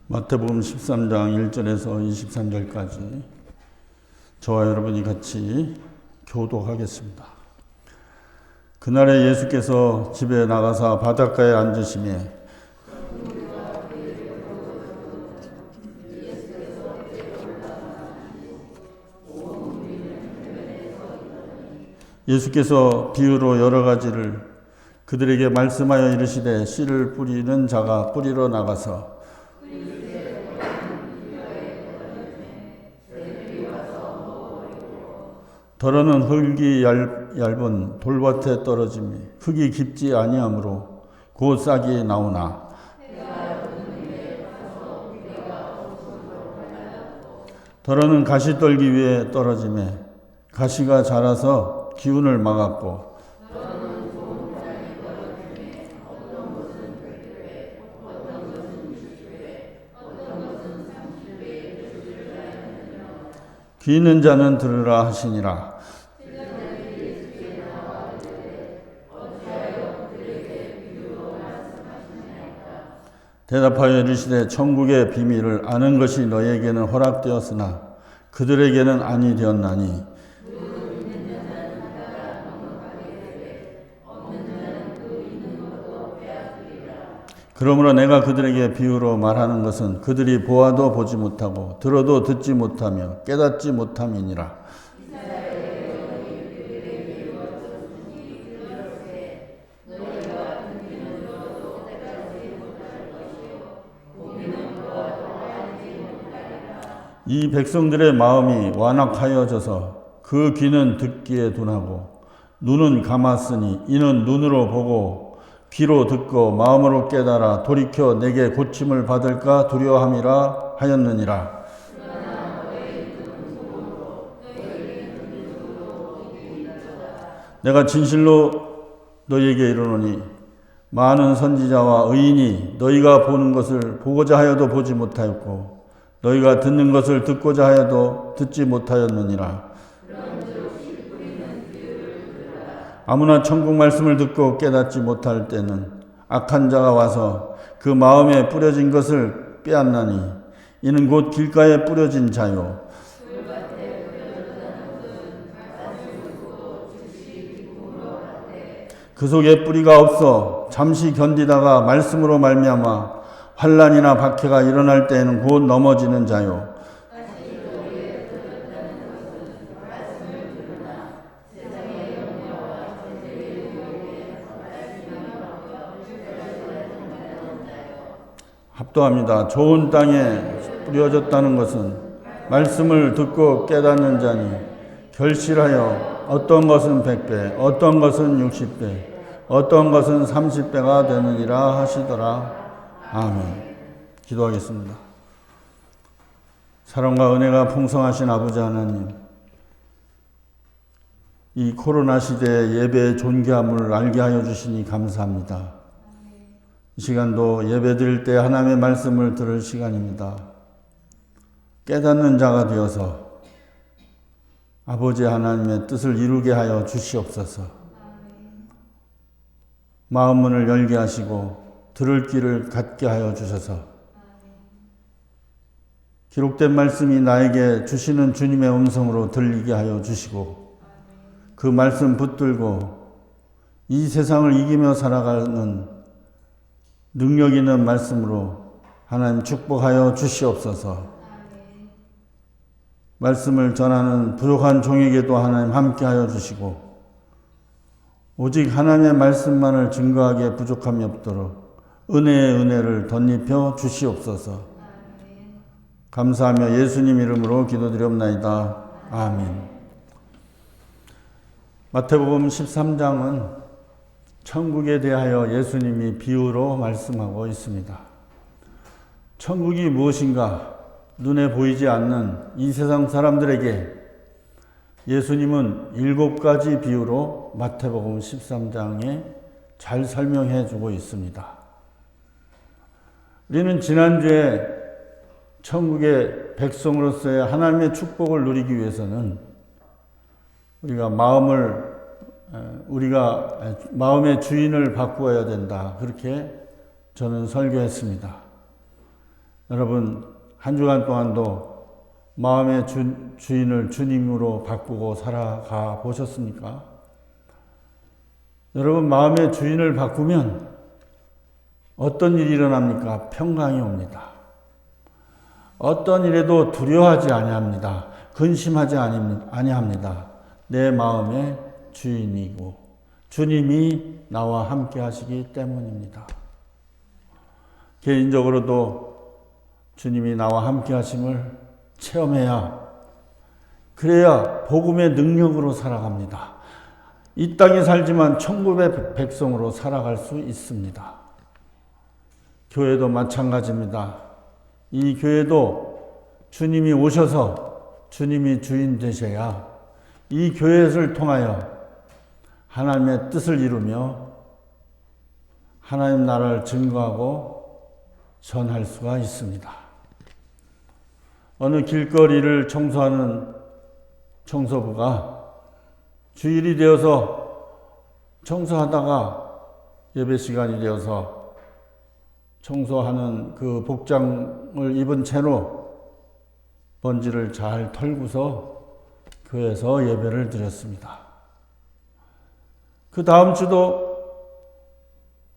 마태복음 13장 1절에서 23절까지 저와 여러분이 같이 교독하겠습니다. 그날에 예수께서 집에 나가사 바닷가에 앉으시매 예수께서 비유로 여러 가지를 그들에게 말씀하여 이르시되 씨를 뿌리는 자가 뿌리러 나가서 더러는 흙이 얇은 돌밭에 떨어짐이 흙이 깊지 아니하므로 곧 싹이 나오나 더러는 가시떨기 위에 떨어짐에 가시가 자라서 기운을 막았고 귀 있는 자는 들으라 하시니라. 대답하여 이르시되 천국의 비밀을 아는 것이 너희에게는 허락되었으나 그들에게는 아니 되었나니 그러므로 내가 그들에게 비유로 말하는 것은 그들이 보아도 보지 못하고 들어도 듣지 못하며 깨닫지 못함이니라. 이 백성들의 마음이 완악하여져서 그 귀는 듣기에 둔하고 눈은 감았으니 이는 눈으로 보고 귀로 듣고 마음으로 깨달아 돌이켜 내게 고침을 받을까 두려워함이라 하였느니라. 내가 진실로 너희에게 이르노니 많은 선지자와 의인이 너희가 보는 것을 보고자 하여도 보지 못하였고 너희가 듣는 것을 듣고자 하여도 듣지 못하였느니라. 아무나 천국 말씀을 듣고 깨닫지 못할 때는 악한 자가 와서 그 마음에 뿌려진 것을 빼앗나니 이는 곧 길가에 뿌려진 자요 그 속에 뿌리가 없어 잠시 견디다가 말씀으로 말미암아 환난이나 박해가 일어날 때에는 곧 넘어지는 자요 합도합니다. 좋은 땅에 뿌려졌다는 것은 말씀을 듣고 깨닫는 자니 결실하여 어떤 것은 100배, 어떤 것은 60배, 어떤 것은 30배가 되느니라 하시더라. 아멘. 기도하겠습니다. 사랑과 은혜가 풍성하신 아버지 하나님, 이 코로나 시대의 예배의 존귀함을 알게 하여 주시니 감사합니다. 이 시간도 예배 드릴 때 하나님의 말씀을 들을 시간입니다. 깨닫는 자가 되어서 아버지 하나님의 뜻을 이루게 하여 주시옵소서. 마음문을 열게 하시고 들을 길을 갖게 하여 주셔서 기록된 말씀이 나에게 주시는 주님의 음성으로 들리게 하여 주시고 그 말씀 붙들고 이 세상을 이기며 살아가는 능력 있는 말씀으로 하나님 축복하여 주시옵소서. 말씀을 전하는 부족한 종에게도 하나님 함께하여 주시고 오직 하나님의 말씀만을 증거하기에 부족함이 없도록 은혜의 은혜를 덧입혀 주시옵소서. 감사하며 예수님 이름으로 기도드리옵나이다. 아멘. 마태복음 13장은 천국에 대하여 예수님이 비유로 말씀하고 있습니다. 천국이 무엇인가 눈에 보이지 않는 이 세상 사람들에게 예수님은 7가지 비유로 마태복음 13장에 잘 설명해 주고 있습니다. 우리는 지난주에 천국의 백성으로서의 하나님의 축복을 누리기 위해서는 우리가 마음의 주인을 바꾸어야 된다. 그렇게 저는 설교했습니다. 여러분, 한 주간 동안도 마음의 주인을 주님으로 바꾸고 살아가 보셨습니까? 여러분, 마음의 주인을 바꾸면 어떤 일이 일어납니까? 평강이 옵니다. 어떤 일에도 두려워하지 아니합니다. 근심하지 아니합니다. 내 마음의 주인이고 주님이 나와 함께 하시기 때문입니다. 개인적으로도 주님이 나와 함께 하심을 체험해야, 그래야 복음의 능력으로 살아갑니다. 이 땅에 살지만 천국의 백성으로 살아갈 수 있습니다. 교회도 마찬가지입니다. 이 교회도 주님이 오셔서 주님이 주인 되셔야 이 교회를 통하여 하나님의 뜻을 이루며 하나님 나라를 증거하고 전할 수가 있습니다. 어느 길거리를 청소하는 청소부가 주일이 되어서 청소하다가 예배 시간이 되어서 청소하는 그 복장을 입은 채로 먼지를 잘 털고서 교회에서 예배를 드렸습니다. 그 다음 주도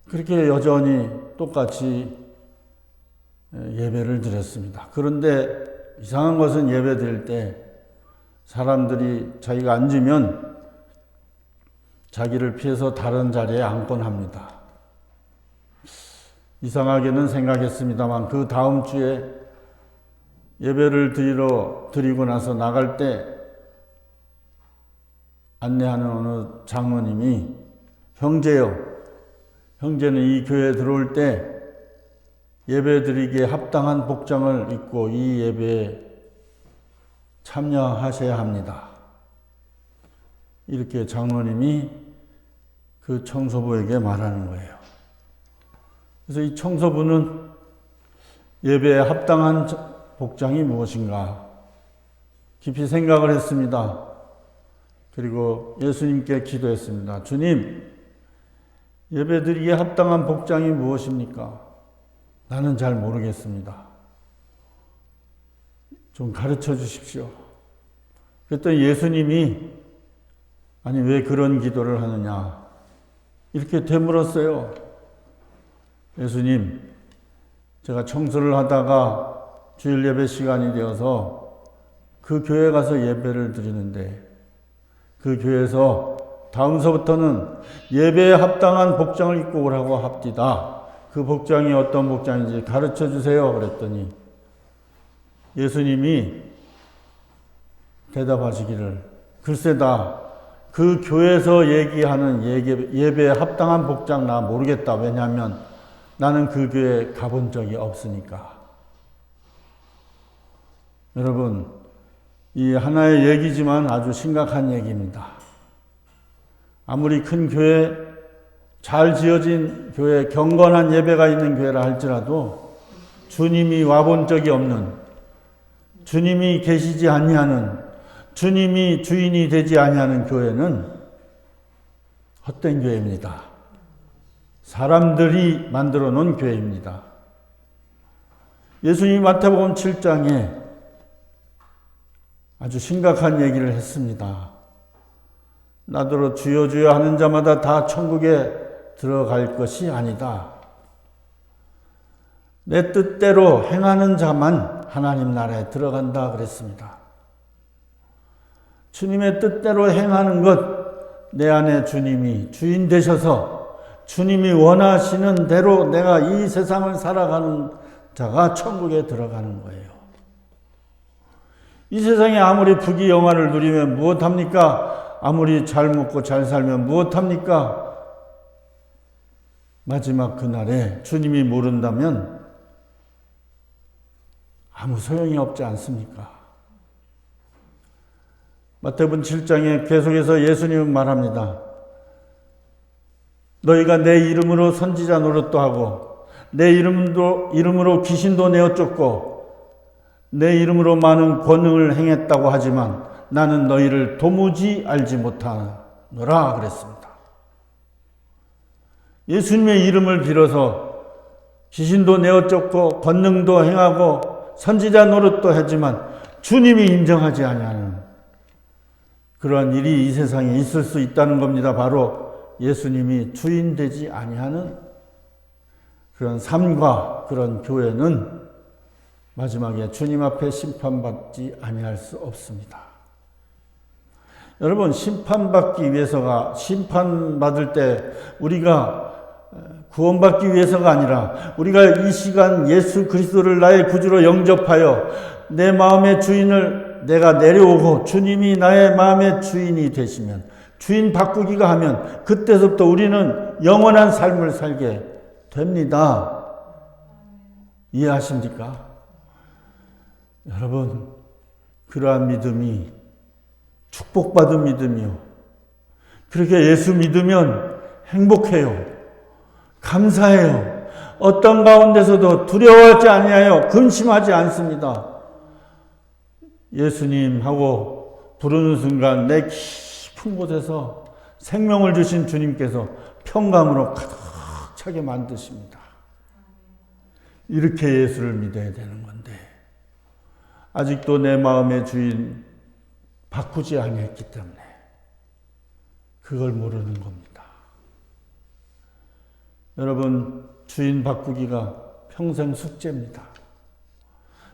그렇게 여전히 똑같이 예배를 드렸습니다. 그런데 이상한 것은 예배 드릴 때 사람들이 자기가 앉으면 자기를 피해서 다른 자리에 앉곤 합니다. 이상하게는 생각했습니다만 그 다음 주에 예배를 드리고 나서 나갈 때 안내하는 어느 장로님이 형제요, 형제는 이 교회에 들어올 때 예배 드리기에 합당한 복장을 입고 이 예배에 참여하셔야 합니다. 이렇게 장로님이 그 청소부에게 말하는 거예요. 그래서 이 청소부는 예배에 합당한 복장이 무엇인가 깊이 생각을 했습니다. 그리고 예수님께 기도했습니다. 주님, 예배 드리기에 합당한 복장이 무엇입니까? 나는 잘 모르겠습니다. 좀 가르쳐 주십시오. 그랬더니 예수님이 아니 왜 그런 기도를 하느냐 이렇게 되물었어요. 예수님, 제가 청소를 하다가 주일 예배 시간이 되어서 그 교회 가서 예배를 드리는데 그 교회에서 다음서부터는 예배에 합당한 복장을 입고 오라고 합디다. 그 복장이 어떤 복장인지 가르쳐 주세요. 그랬더니 예수님이 대답하시기를 글쎄다. 그 교회에서 얘기하는 예배에 합당한 복장 나 모르겠다. 왜냐하면 나는 그 교회에 가본 적이 없으니까. 여러분, 이 하나의 얘기지만 아주 심각한 얘기입니다. 아무리 큰 교회, 잘 지어진 교회, 경건한 예배가 있는 교회라 할지라도 주님이 와본 적이 없는, 주님이 계시지 아니하는, 주님이 주인이 되지 아니하는 교회는 헛된 교회입니다. 사람들이 만들어 놓은 교회입니다. 예수님이 마태복음 7장에 아주 심각한 얘기를 했습니다. 나더러 주여 주여 하는 자마다 다 천국에 들어갈 것이 아니다. 내 뜻대로 행하는 자만 하나님 나라에 들어간다 그랬습니다. 주님의 뜻대로 행하는 것, 내 안에 주님이 주인 되셔서 주님이 원하시는 대로 내가 이 세상을 살아가는 자가 천국에 들어가는 거예요. 이 세상에 아무리 부귀영화를 누리면 무엇합니까? 아무리 잘 먹고 잘 살면 무엇합니까? 마지막 그날에 주님이 모른다면 아무 소용이 없지 않습니까? 마태복음 7장에 계속해서 예수님은 말합니다. 너희가 내 이름으로 선지자 노릇도 하고 내 이름으로 귀신도 내어 쫓고 내 이름으로 많은 권능을 행했다고 하지만 나는 너희를 도무지 알지 못하노라 그랬습니다. 예수님의 이름을 빌어서 귀신도 내어쫓고 권능도 행하고 선지자 노릇도 하지만 주님이 인정하지 아니하는 그러한 일이 이 세상에 있을 수 있다는 겁니다. 바로 예수님이 주인 되지 아니하는 그런 삶과 그런 교회는 마지막에 주님 앞에 심판받지 아니할 수 없습니다. 여러분, 심판받을 때 우리가 구원받기 위해서가 아니라 우리가 이 시간 예수 그리스도를 나의 구주로 영접하여 내 마음의 주인을 내가 내려오고 주님이 나의 마음의 주인이 되시면, 주인 바꾸기가 하면 그때부터 우리는 영원한 삶을 살게 됩니다. 이해하십니까? 여러분, 그러한 믿음이 축복받은 믿음이요. 그렇게 예수 믿으면 행복해요. 감사해요. 어떤 가운데서도 두려워하지 아니하여 근심하지 않습니다. 예수님하고 부르는 순간 내 깊은 곳에서 생명을 주신 주님께서 평강으로 가득 차게 만드십니다. 이렇게 예수를 믿어야 되는 건데 아직도 내 마음의 주인 바꾸지 아니했기 때문에 그걸 모르는 겁니다. 여러분, 주인 바꾸기가 평생 숙제입니다.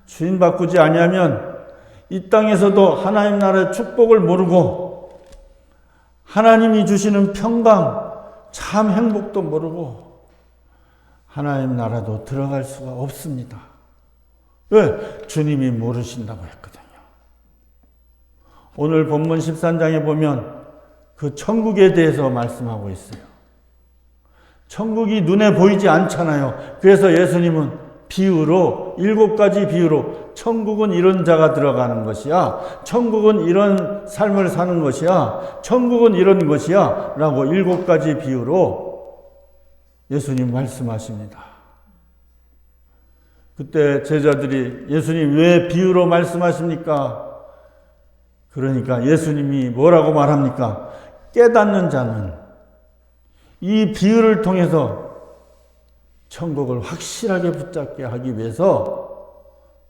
주인 바꾸지 아니하면 이 땅에서도 하나님 나라의 축복을 모르고 하나님이 주시는 평강, 참 행복도 모르고 하나님 나라도 들어갈 수가 없습니다. 왜? 주님이 모르신다고 했거든요. 오늘 본문 13장에 보면 그 천국에 대해서 말씀하고 있어요. 천국이 눈에 보이지 않잖아요. 그래서 예수님은 비유로, 7가지 비유로 천국은 이런 자가 들어가는 것이야, 천국은 이런 삶을 사는 것이야, 천국은 이런 것이야 라고 7가지 비유로 예수님 말씀하십니다. 그때 제자들이 예수님 왜 비유로 말씀하십니까? 그러니까 예수님이 뭐라고 말합니까? 깨닫는 자는 이 비유를 통해서 천국을 확실하게 붙잡게 하기 위해서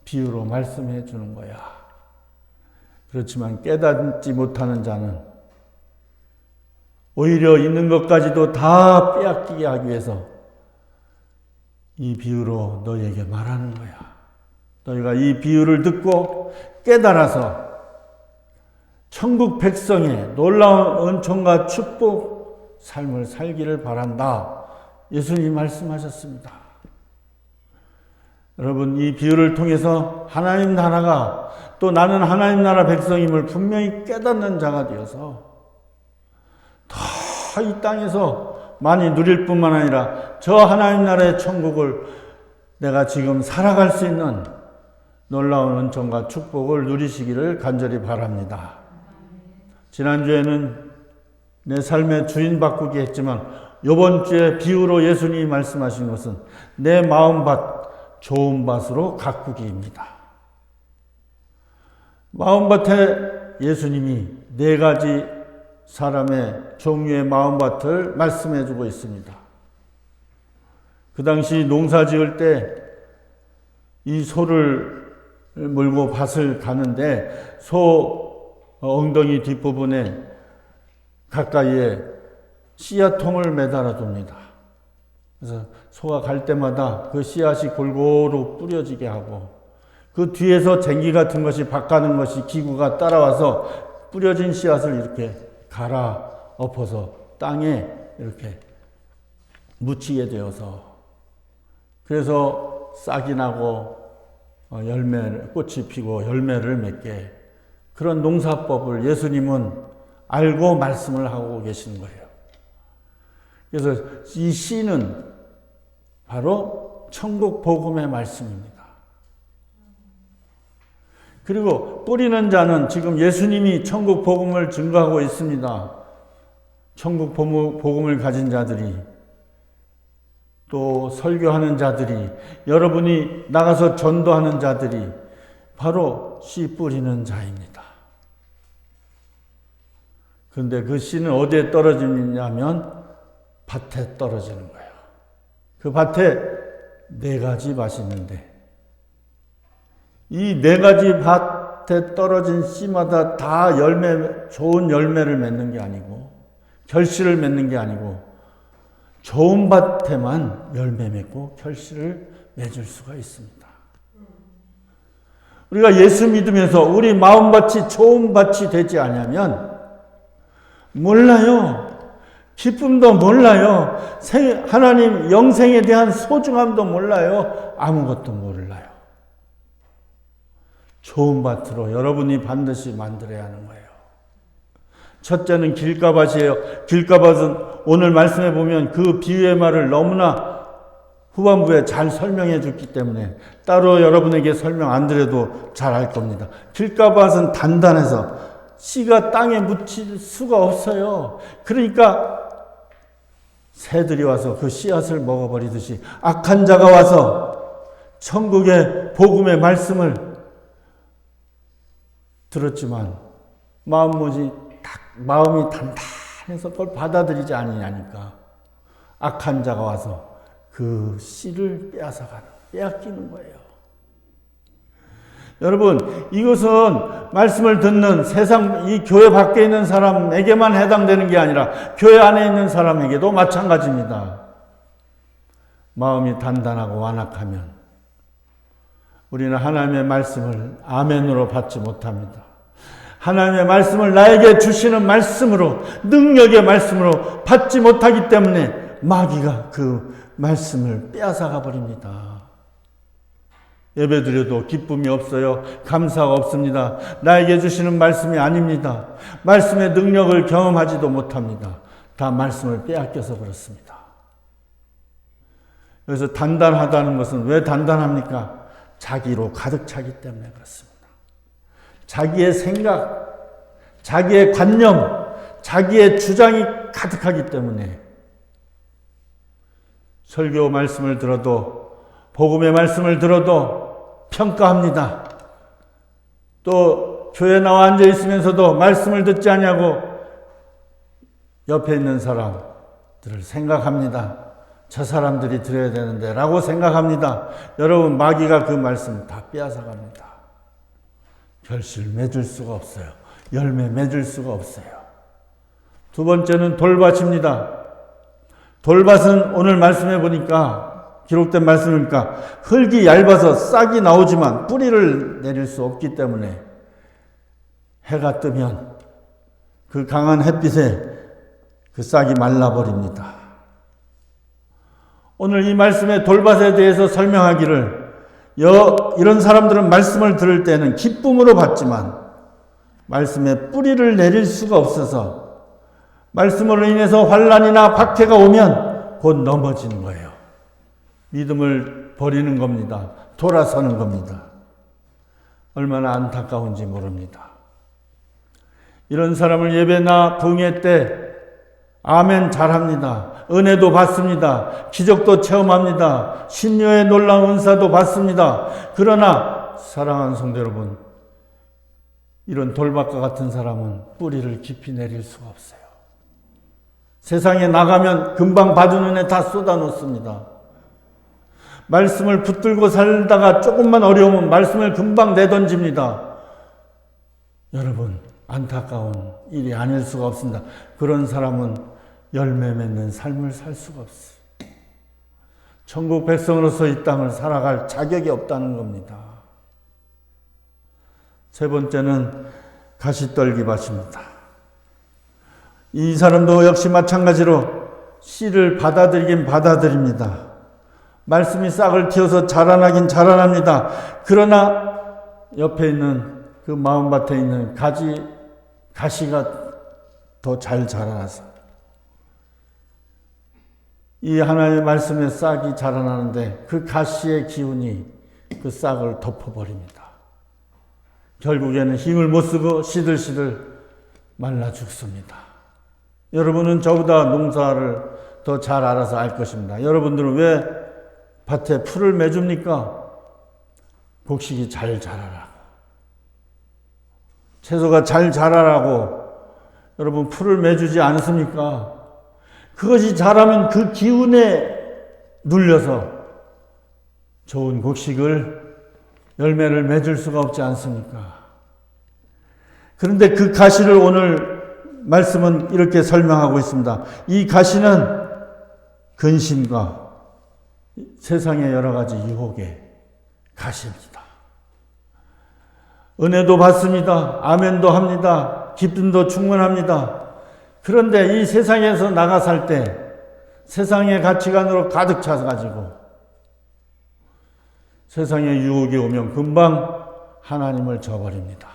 비유로 말씀해 주는 거야. 그렇지만 깨닫지 못하는 자는 오히려 있는 것까지도 다 빼앗기게 하기 위해서 이 비유로 너희에게 말하는 거야. 너희가 이 비유를 듣고 깨달아서 천국 백성의 놀라운 은총과 축복 삶을 살기를 바란다. 예수님이 말씀하셨습니다. 여러분, 이 비유를 통해서 하나님 나라가 또 나는 하나님 나라 백성임을 분명히 깨닫는 자가 되어서 더 이 땅에서 많이 누릴 뿐만 아니라 저 하나님 나라의 천국을 내가 지금 살아갈 수 있는 놀라운 은총과 축복을 누리시기를 간절히 바랍니다. 지난주에는 내 삶의 주인 바꾸기 했지만 이번 주에 비유로 예수님이 말씀하신 것은 내 마음밭 좋은 밭으로 가꾸기입니다. 마음밭에 예수님이 4가지 사람의 종류의 마음밭을 말씀해 주고 있습니다. 그 당시 농사 지을 때 이 소를 몰고 밭을 가는데 소 엉덩이 뒷부분에 가까이에 씨앗통을 매달아 둡니다. 그래서 소가 갈 때마다 그 씨앗이 골고루 뿌려지게 하고 그 뒤에서 쟁기 같은 것이 바가는 것이 기구가 따라와서 뿌려진 씨앗을 이렇게 갈아 엎어서 땅에 이렇게 묻히게 되어서 그래서 싹이 나고 꽃이 피고 열매를 맺게 그런 농사법을 예수님은 알고 말씀을 하고 계시는 거예요. 그래서 이 씨는 바로 천국 복음의 말씀입니다. 그리고 뿌리는 자는 지금 예수님이 천국 복음을 증거하고 있습니다. 천국 복음을 가진 자들이 또 설교하는 자들이 여러분이 나가서 전도하는 자들이 바로 씨 뿌리는 자입니다. 그런데 그 씨는 어디에 떨어지냐면 밭에 떨어지는 거예요. 그 밭에 4가지 밭이 있는데 이 4가지 밭에 떨어진 씨마다 다 좋은 열매를 맺는 게 아니고 결실을 맺는 게 아니고 좋은 밭에만 열매 맺고 결실을 맺을 수가 있습니다. 우리가 예수 믿으면서 우리 마음밭이 좋은 밭이 되지 않으면 몰라요. 기쁨도 몰라요. 하나님 영생에 대한 소중함도 몰라요. 아무것도 몰라요. 좋은 밭으로 여러분이 반드시 만들어야 하는 거예요. 첫째는 길가밭이에요. 길가밭은 오늘 말씀해 보면 그 비유의 말을 너무나 후반부에 잘 설명해 줬기 때문에 따로 여러분에게 설명 안 드려도 잘 알 겁니다. 길가밭은 단단해서 씨가 땅에 묻힐 수가 없어요. 그러니까 새들이 와서 그 씨앗을 먹어버리듯이 악한 자가 와서 천국의 복음의 말씀을 들었지만 마음이 단단해서 그걸 받아들이지 않으니까 악한 자가 와서 그 씨를 빼앗기는 거예요. 여러분, 이것은 말씀을 듣는 세상 이 교회 밖에 있는 사람에게만 해당되는 게 아니라 교회 안에 있는 사람에게도 마찬가지입니다. 마음이 단단하고 완악하면 우리는 하나님의 말씀을 아멘으로 받지 못합니다. 하나님의 말씀을 나에게 주시는 말씀으로, 능력의 말씀으로 받지 못하기 때문에 마귀가 그 말씀을 빼앗아가 버립니다. 예배드려도 기쁨이 없어요. 감사가 없습니다. 나에게 주시는 말씀이 아닙니다. 말씀의 능력을 경험하지도 못합니다. 다 말씀을 빼앗겨서 그렇습니다. 그래서 단단하다는 것은 왜 단단합니까? 자기로 가득 차기 때문에 그렇습니다. 자기의 생각, 자기의 관념, 자기의 주장이 가득하기 때문에 설교 말씀을 들어도 복음의 말씀을 들어도 평가합니다. 또 교회 나와 앉아 있으면서도 말씀을 듣지 않냐고 옆에 있는 사람들을 생각합니다. 저 사람들이 들어야 되는데 라고 생각합니다. 여러분, 마귀가 그 말씀 다 빼앗아갑니다. 결실 맺을 수가 없어요. 열매 맺을 수가 없어요. 두 번째는 돌밭입니다. 돌밭은 오늘 말씀해 보니까 기록된 말씀이니까 흙이 얇아서 싹이 나오지만 뿌리를 내릴 수 없기 때문에 해가 뜨면 그 강한 햇빛에 그 싹이 말라버립니다. 오늘 이 말씀의 돌밭에 대해서 설명하기를 이런 사람들은 말씀을 들을 때는 기쁨으로 받지만 말씀에 뿌리를 내릴 수가 없어서 말씀으로 인해서 환난이나 박해가 오면 곧 넘어지는 거예요. 믿음을 버리는 겁니다. 돌아서는 겁니다. 얼마나 안타까운지 모릅니다. 이런 사람을 예배나 부흥회 때 아멘 잘합니다. 은혜도 받습니다. 기적도 체험합니다. 신녀의 놀라운 은사도 받습니다. 그러나 사랑하는 성도 여러분, 이런 돌밭과 같은 사람은 뿌리를 깊이 내릴 수가 없어요. 세상에 나가면 금방 받은 은혜 다 쏟아놓습니다. 말씀을 붙들고 살다가 조금만 어려우면 말씀을 금방 내던집니다. 여러분, 안타까운 일이 아닐 수가 없습니다. 그런 사람은 열매 맺는 삶을 살 수가 없어요. 천국 백성으로서 이 땅을 살아갈 자격이 없다는 겁니다. 세 번째는 가시떨기 밭입니다. 이 사람도 역시 마찬가지로 씨를 받아들이긴 받아들입니다. 말씀이 싹을 틔워서 자라나긴 자라납니다. 그러나 옆에 있는 그 마음밭에 있는 가시가 더 잘 자라나서 이 하나님의 말씀에 싹이 자라나는데 그 가시의 기운이 그 싹을 덮어버립니다. 결국에는 힘을 못 쓰고 시들시들 말라 죽습니다. 여러분은 저보다 농사를 더 잘 알아서 알 것입니다. 여러분들은 왜 밭에 풀을 매줍니까? 곡식이 잘 자라라고. 채소가 잘 자라라고 여러분 풀을 매주지 않습니까? 그것이 자라면 그 기운에 눌려서 좋은 곡식을 열매를 맺을 수가 없지 않습니까? 그런데 그 가시를 오늘 말씀은 이렇게 설명하고 있습니다. 이 가시는 근심과 세상의 여러 가지 유혹의 가시입니다. 은혜도 받습니다. 아멘도 합니다. 기쁨도 충만합니다. 그런데 이 세상에서 나가 살 때 세상의 가치관으로 가득 차가지고 세상의 유혹이 오면 금방 하나님을 저버립니다.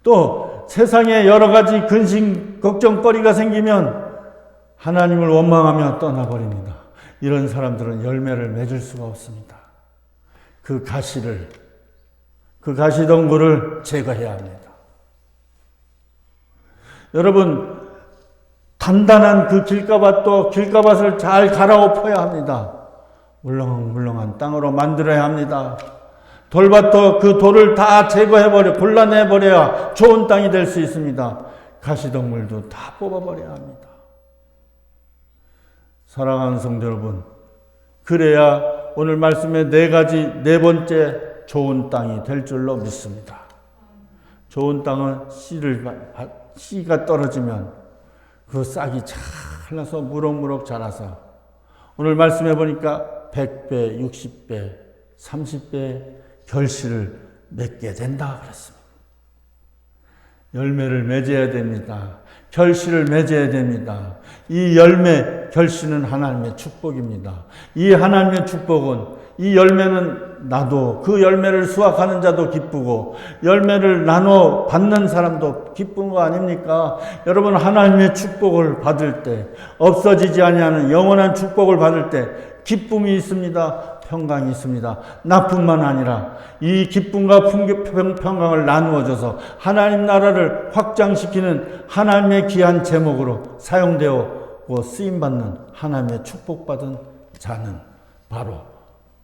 또 세상에 여러 가지 근심, 걱정거리가 생기면 하나님을 원망하며 떠나버립니다. 이런 사람들은 열매를 맺을 수가 없습니다. 그 가시덩굴을 제거해야 합니다. 여러분, 단단한 그 길가밭을 잘 갈아엎어야 합니다. 물렁물렁한 땅으로 만들어야 합니다. 돌밭도 그 돌을 다 골라내버려야 좋은 땅이 될 수 있습니다. 가시덩굴도 다 뽑아버려야 합니다. 사랑하는 성도 여러분, 그래야 오늘 말씀의 네 번째 좋은 땅이 될 줄로 믿습니다. 좋은 땅은 씨가 떨어지면 그 싹이 잘 나서 무럭무럭 자라서 오늘 말씀해 보니까 100배, 60배, 30배 결실을 맺게 된다 그랬습니다. 열매를 맺어야 됩니다. 결실을 맺어야 됩니다. 이 열매, 결실은 하나님의 축복입니다. 이 하나님의 축복은, 이 열매는 나도, 그 열매를 수확하는 자도 기쁘고 열매를 나눠 받는 사람도 기쁜 거 아닙니까? 여러분, 하나님의 축복을 받을 때, 없어지지 아니하는 영원한 축복을 받을 때 기쁨이 있습니다. 평강이 있습니다. 나뿐만 아니라 이 기쁨과 평강을 나누어줘서 하나님 나라를 확장시키는 하나님의 귀한 제목으로 사용되어 쓰임받는 하나님의 축복받은 자는 바로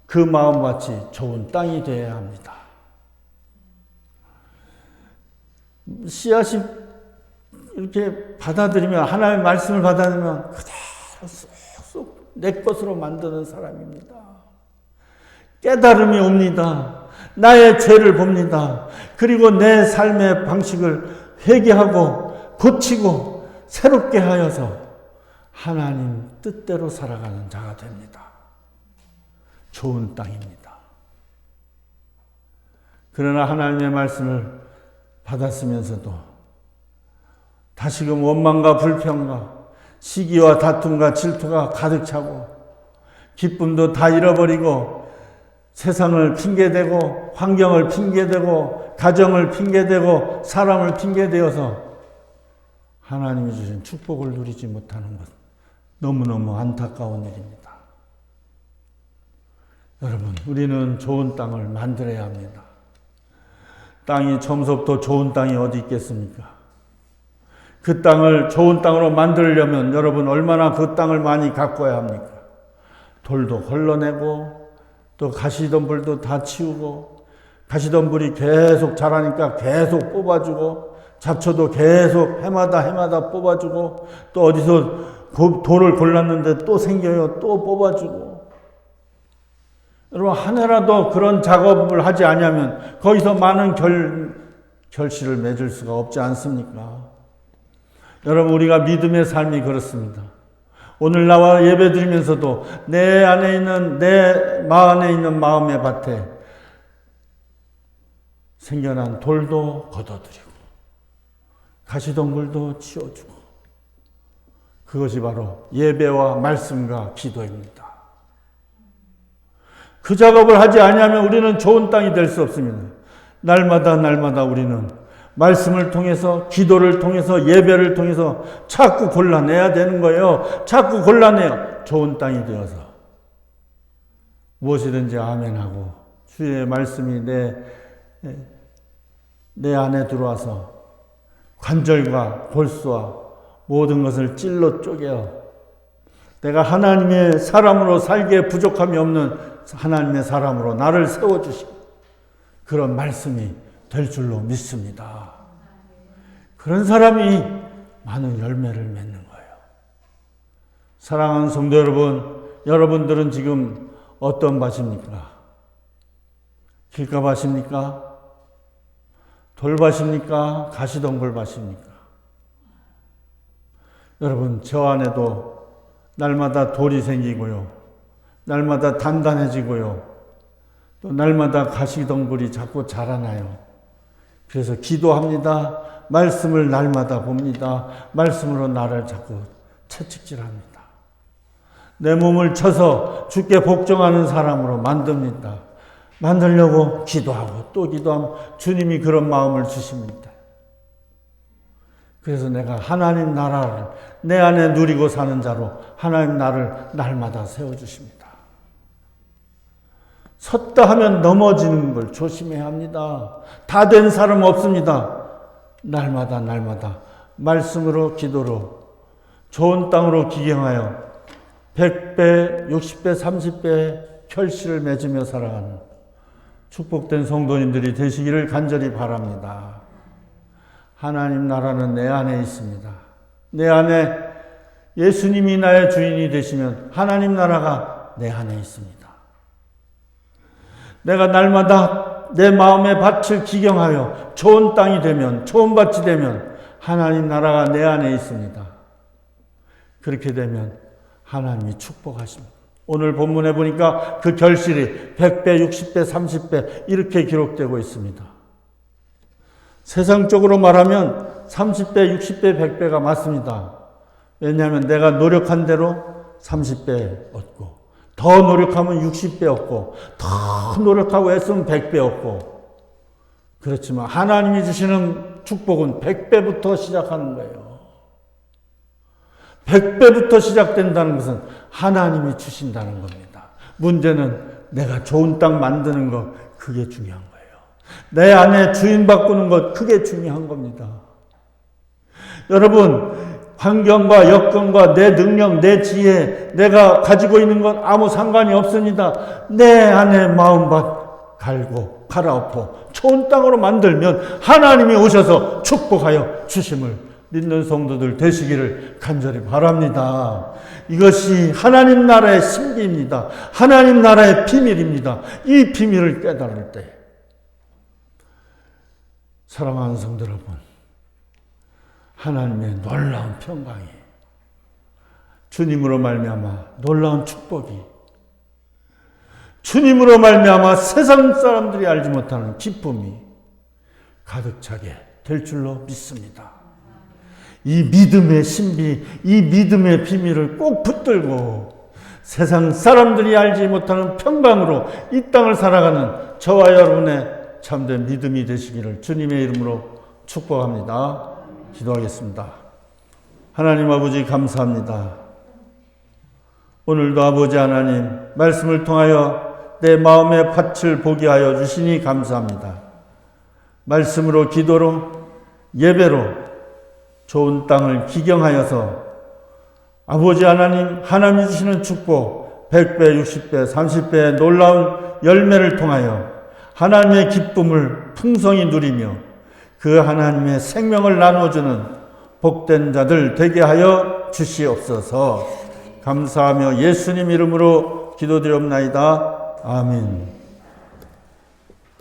그 마음같이 좋은 땅이 되어야 합니다. 씨앗이 이렇게 받아들이면, 하나님의 말씀을 받아들이면 그대로 쏙쏙 내 것으로 만드는 사람입니다. 깨달음이 옵니다. 나의 죄를 봅니다. 그리고 내 삶의 방식을 회개하고 고치고 새롭게 하여서 하나님 뜻대로 살아가는 자가 됩니다. 좋은 땅입니다. 그러나 하나님의 말씀을 받았으면서도 다시금 원망과 불평과 시기와 다툼과 질투가 가득 차고 기쁨도 다 잃어버리고 세상을 핑계대고 환경을 핑계대고 가정을 핑계대고 사람을 핑계대어서 하나님이 주신 축복을 누리지 못하는 것, 너무너무 안타까운 일입니다. 여러분, 우리는 좋은 땅을 만들어야 합니다. 땅이 처음부터 좋은 땅이 어디 있겠습니까? 그 땅을 좋은 땅으로 만들려면 여러분 얼마나 그 땅을 많이 가꿔야 합니까? 돌도 걸러내고 또 가시덤불도 다 치우고, 가시덤불이 계속 자라니까 계속 뽑아주고, 잡초도 계속 해마다 뽑아주고, 또 어디서 돌을 골랐는데 또 생겨요. 또 뽑아주고. 여러분, 한 해라도 그런 작업을 하지 않으면 거기서 많은 결실을 맺을 수가 없지 않습니까? 여러분, 우리가 믿음의 삶이 그렇습니다. 오늘 나와 예배 드리면서도 내 마음에 있는 마음의 밭에 생겨난 돌도 걷어들이고 가시덩굴도 치워주고, 그것이 바로 예배와 말씀과 기도입니다. 그 작업을 하지 아니하면 우리는 좋은 땅이 될 수 없습니다. 날마다 우리는 말씀을 통해서, 기도를 통해서, 예배를 통해서 자꾸 골라내야 되는 거예요. 자꾸 골라내요. 좋은 땅이 되어서 무엇이든지 아멘하고 주의 말씀이 내 안에 들어와서 관절과 골수와 모든 것을 찔러 쪼개어 내가 하나님의 사람으로 살기에 부족함이 없는 하나님의 사람으로 나를 세워주시고 그런 말씀이 될 줄로 믿습니다. 그런 사람이 많은 열매를 맺는 거예요. 사랑하는 성도 여러분, 여러분들은 지금 어떤 밭입니까? 길가밭입니까? 돌밭입니까? 가시덤불밭입니까? 여러분, 저 안에도 날마다 돌이 생기고요. 날마다 단단해지고요. 또 날마다 가시덤불이 자꾸 자라나요. 그래서 기도합니다. 말씀을 날마다 봅니다. 말씀으로 나를 자꾸 채찍질합니다. 내 몸을 쳐서 주께 복종하는 사람으로 만듭니다. 만들려고 기도하고 또 기도하면 주님이 그런 마음을 주십니다. 그래서 내가 하나님 나라를 내 안에 누리고 사는 자로 하나님 나를 날마다 세워주십니다. 섰다 하면 넘어지는 걸 조심해야 합니다. 다 된 사람 없습니다. 날마다 말씀으로 기도로 좋은 땅으로 기경하여 100배, 60배, 30배 결실을 맺으며 살아가는 축복된 성도님들이 되시기를 간절히 바랍니다. 하나님 나라는 내 안에 있습니다. 내 안에 예수님이 나의 주인이 되시면 하나님 나라가 내 안에 있습니다. 내가 날마다 내 마음의 밭을 기경하여 좋은 땅이 되면, 좋은 밭이 되면 하나님 나라가 내 안에 있습니다. 그렇게 되면 하나님이 축복하십니다. 오늘 본문에 보니까 그 결실이 100배, 60배, 30배 이렇게 기록되고 있습니다. 세상적으로 말하면 30배, 60배, 100배가 맞습니다. 왜냐하면 내가 노력한 대로 30배 얻고 더 노력하면 60배 얻고 더 노력하고 애쓰면 100배 얻고 그렇지만 하나님이 주시는 축복은 100배부터 시작하는 거예요. 100배부터 시작된다는 것은 하나님이 주신다는 겁니다. 문제는 내가 좋은 땅 만드는 것, 그게 중요한 거예요. 내 안에 주인 바꾸는 것, 그게 중요한 겁니다. 여러분, 환경과 여건과 내 능력, 내 지혜, 내가 가지고 있는 건 아무 상관이 없습니다. 내 안에 마음밭 갈고 갈아엎어 좋은 땅으로 만들면 하나님이 오셔서 축복하여 주심을 믿는 성도들 되시기를 간절히 바랍니다. 이것이 하나님 나라의 신비입니다. 하나님 나라의 비밀입니다. 이 비밀을 깨달을 때 사랑하는 성도 여러분, 하나님의 놀라운 평강이, 주님으로 말미암아 놀라운 축복이, 주님으로 말미암아 세상 사람들이 알지 못하는 기쁨이 가득 차게 될 줄로 믿습니다. 이 믿음의 신비, 이 믿음의 비밀을 꼭 붙들고 세상 사람들이 알지 못하는 평강으로 이 땅을 살아가는 저와 여러분의 참된 믿음이 되시기를 주님의 이름으로 축복합니다. 기도하겠습니다. 하나님 아버지 감사합니다. 오늘도 아버지 하나님 말씀을 통하여 내 마음의 밭을 보게 하여 주시니 감사합니다. 말씀으로 기도로 예배로 좋은 땅을 기경하여서 아버지 하나님, 하나님이 주시는 축복 100배, 60배, 30배의 놀라운 열매를 통하여 하나님의 기쁨을 풍성히 누리며 그 하나님의 생명을 나눠주는 복된 자들 되게 하여 주시옵소서. 감사하며 예수님 이름으로 기도드리옵나이다. 아멘.